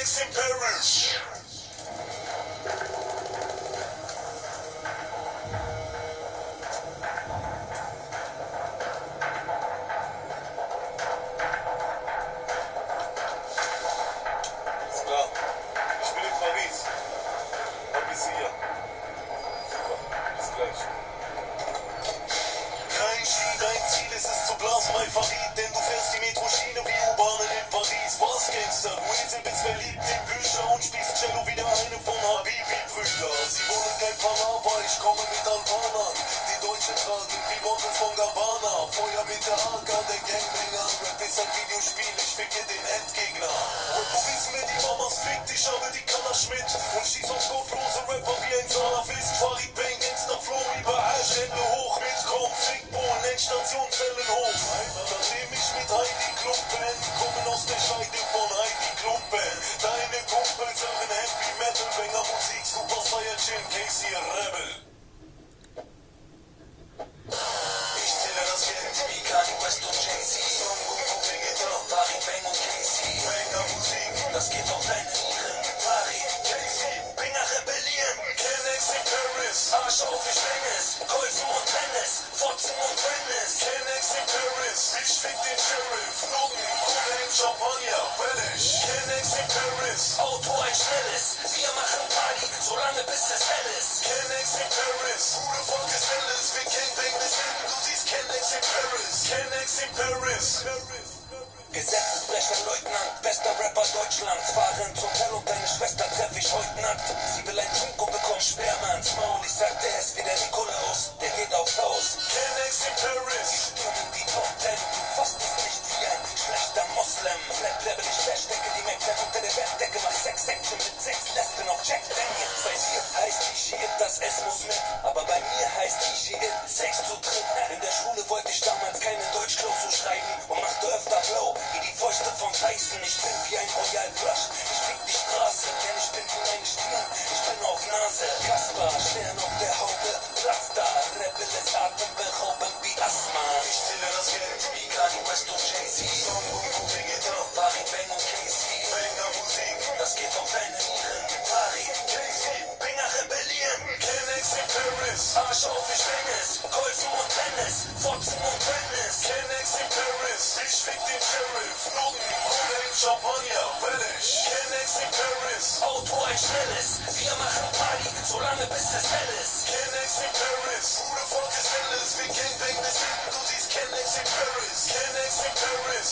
Kennex in Paris. Denn du fährst die Metroschiene wie U-Bahnen in Paris. Was, Gangster? Du Esel bist verliebt in Bücher und spielst Cello wie der eine von Habibi-Brüder. Sie wollen kein Palaver, ich komme mit Albanern. Die Deutschen tragen wie Models von Gabbana. Feuer mit der AK, der Gangbanger. Rap ist ein Videospiel, ich ficke den Endgegner. Und wo wissen wir, die Mamas fickt, ich habe die Kanner Schmidt. Und schieß auf gottlose Rapper wie ein Salafist. Farid Bang, Gangster Flow, über Ash, Hände hoch mit Krom, Fickbohlen, Endstationszellen hoch. Nachdem ich mit Heidi Klum bin, kommen aus der Scheide von Heidi Klumpen. Deine Kumpels hören Happy Metal, Banger Musik, Super Saiyajin, Casey Rebel. Ich zähle das Geld wie Kanye West und Jay-Z. Song und Vegeta, Farid Bang und Casey. Banger Musik, das geht auf deine Nieren. Farid, Casey, Banger rebellieren. Kennex in Paris, Arsch auf, ich häng es. Golfen und Tennis, Fotzen und Tennis. Kennex in Paris, ich fick den Sheriff. Noten, Kohle im Champagner, Bellish. Kennex in Paris, Auto ein schnelles. Wir machen Party, solange bis es hell ist. Kennex in Paris, Bude Volk ist helles. Wir Gangbang bis hinten, du siehst Kennex in Paris. Kennex in Paris. Gesetzesbrecher-Leutnant, bester Rapper Deutschlands. Fahren zum Hotel und deine Schwester treff ich heute nackt. Sie will ein Drink und bekommt Sperma ins Maul. Ich sag, der ist wie der Nikolaus, der geht aufs Haus. Kennex in Paris, ich stürmen die Top 10. Du fastest nicht wie ein schlechter Moslem. Flat Level, ich verstecke die Mac-Flat unter der Bettdecke. Mach Sex-Action mit 6 Lesben auf Jack Daniels. Bei dir heißt die Shit, das S muss mit. Aber bei mir heißt die Shit, Sex zu dritt. In der Schule wollte ich damals keine Deutschklausur schreiben und machte öfter Blow wie die Fäuste von Tyson. Ich bin wie ein Royal Flush, ich fick die Straße, denn ich bin wie eine Stirn, ich bin auf Nase. Kaspar, Stern auf der Haube, Platz da, Rebel ist atemberaubend wie Asthma. Ich zähle das Geld wie Kanye West und Jay-Z. Song und Vegeta, Farid Bang und Casey. Banger Musik, das geht auf deine Nieren. Farid, Casey, Banger rebellieren. Kennex in Paris, Arsch auf, ich häng es. Golfen und Tennis, Fotzen und Tennis. Kennex in Paris, ich fick den Sheriff. Noten, Kohle im Champagner, Bellish. Kennex in Paris, Auto ein schnelles. Wir machen Party, solange bis es hell ist. Kennex in Paris, Bude Volk ist helles. Wir Gangbang bis hinten, du siehst Kennex in Paris. Kennex in Paris.